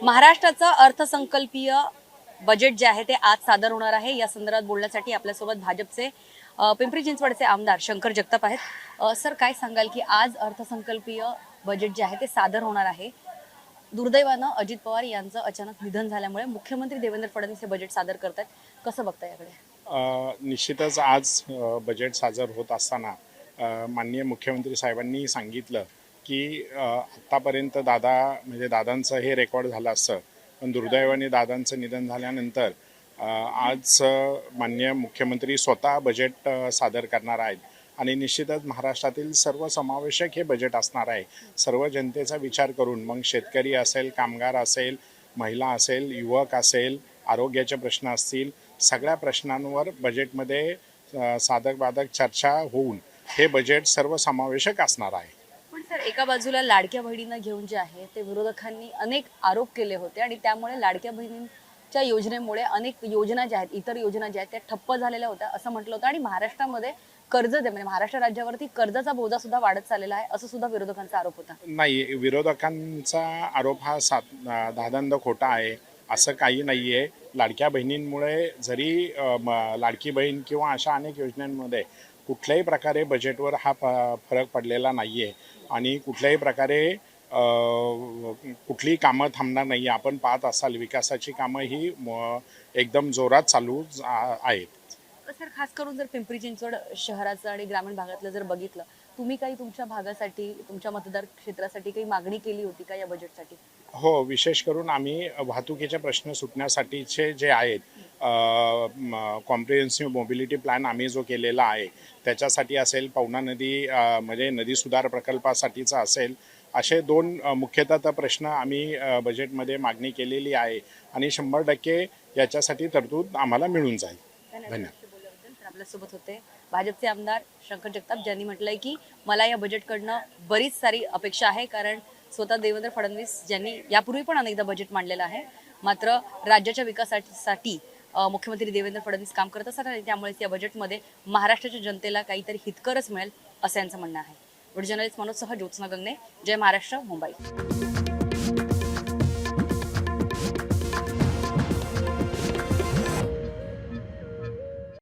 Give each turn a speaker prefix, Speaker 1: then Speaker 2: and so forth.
Speaker 1: महाराष्ट्राचं अर्थसंकल्पीय बजेट जे आहे ते आज सादर होणार आहे। या संदर्भात बोलण्यासाठी आपल्यासोबत भाजपचे पिंपरी चिंचवडचे आमदार शंकर जगताप आहेत। सर, काय सांगाल की आज अर्थसंकल्पीय बजेट जे आहे ते सादर होणार आहे। दुर्दैवानं अजित पवार यांचं अचानक निधन झाल्यामुळे मुख्यमंत्री देवेंद्र फडणवीस हे बजेट सादर करतात, कसं बघता याकडे?
Speaker 2: निश्चितच आज बजेट सादर होत असताना माननीय मुख्यमंत्री साहेबांनी सांगितलं की आत्तापर्यंत म्हणजे दादांचं हे रेकॉर्ड झालं असतं, पण दुर्दैवाने दादांचं निधन झाल्यानंतर आज माननीय मुख्यमंत्री स्वतः बजेट सादर करणार आहेत आणि निश्चितच महाराष्ट्रातील सर्वसमावेशक हे बजेट असणार आहे। सर्व जनतेचा विचार करून मग शेतकरी असेल, कामगार असेल, महिला असेल, युवक असेल, आरोग्याचे प्रश्न असतील, सगळ्या प्रश्नांवर बजेटमध्ये साधक बाधक चर्चा होऊन हे बजेट सर्वसमावेशक असणार आहे।
Speaker 1: पण सर, एका बाजूला लाडक्या बहिणींना घेऊन जे आहे ते विरोधकांनी अनेक आरोप केले होते आणि त्यामुळे लाडक्या बहिणींच्या योजनेमुळे अनेक योजना ज्या आहेत, इतर योजना ज्या आहेत त्या ठप्प झालेल्या होत्या असं म्हटलं होतं आणि महाराष्ट्रामध्ये कर्ज म्हणजे महाराष्ट्र राज्यावरती कर्जाचा बोजा सुद्धा वाढत चाललेला आहे असं सुद्धा विरोधकांचा आरोप होता।
Speaker 2: नाही, विरोधकांचा आरोप हा धांदंद खोटा आहे, असं काही नाही आहे। लाडक्या बहिणींमुळे जरी लाडकी बहीण किंवा अशा अनेक योजनांमध्ये कुठल्याही प्रकारे बजेटवर हा फरक पडलेला नाही आहे आणि कुठल्याही प्रकारे कुठलीही कामं थांबणार नाही। आपण पाहत असाल विकासाची कामं ही एकदम जोरात चालू आहेत।
Speaker 1: सर, खास करून जर पिंपरी चिंचवड शहराचं आणि ग्रामीण भागातलं जर बघितलं, तुम्ही काही तुमच्या भागासाठी, तुमच्या मतदार क्षेत्रासाठी काही मागणी केली होती का या बजेटसाठी?
Speaker 2: हो, विशेष करून आम्ही वाहतुकीचे प्रश्न सुटण्यासाठीचे जे आहेत कॉम्प्रिहेन्सिव्ह मोबिलिटी प्लॅन आम्ही जो केलेला आहे त्याच्यासाठी असेल, पवना नदी म्हणजे नदी सुधार प्रकल्पासाठीचा असेल, असे दोन मुख्यतः प्रश्न आम्ही बजेटमध्ये मागणी केलेली आहे आणि 100% याच्यासाठी तरतूद आम्हाला मिळून जाईल। धन्यवाद।
Speaker 1: आपल्यासोबत होते भाजपचे आमदार शंकर जगताप, ज्यांनी म्हटलंय की मला या बजेटकडनं बरीच सारी अपेक्षा आहे, कारण स्वतः देवेंद्र फडणवीस ज्यांनी यापूर्वी पण अनेकदा बजेट मांडलेलं आहे, मात्र राज्याच्या विकासासाठी मुख्यमंत्री देवेंद्र फडणवीस काम करत असतात आणि त्यामुळेच या बजेटमध्ये महाराष्ट्राच्या जनतेला काहीतरी हितकरच मिळेल असं यांचं म्हणणं आहे। व्हिडिओ जर्नलिस्ट मनोजसह ज्योत्स्ना गंगणे, जय महाराष्ट्र, मुंबई।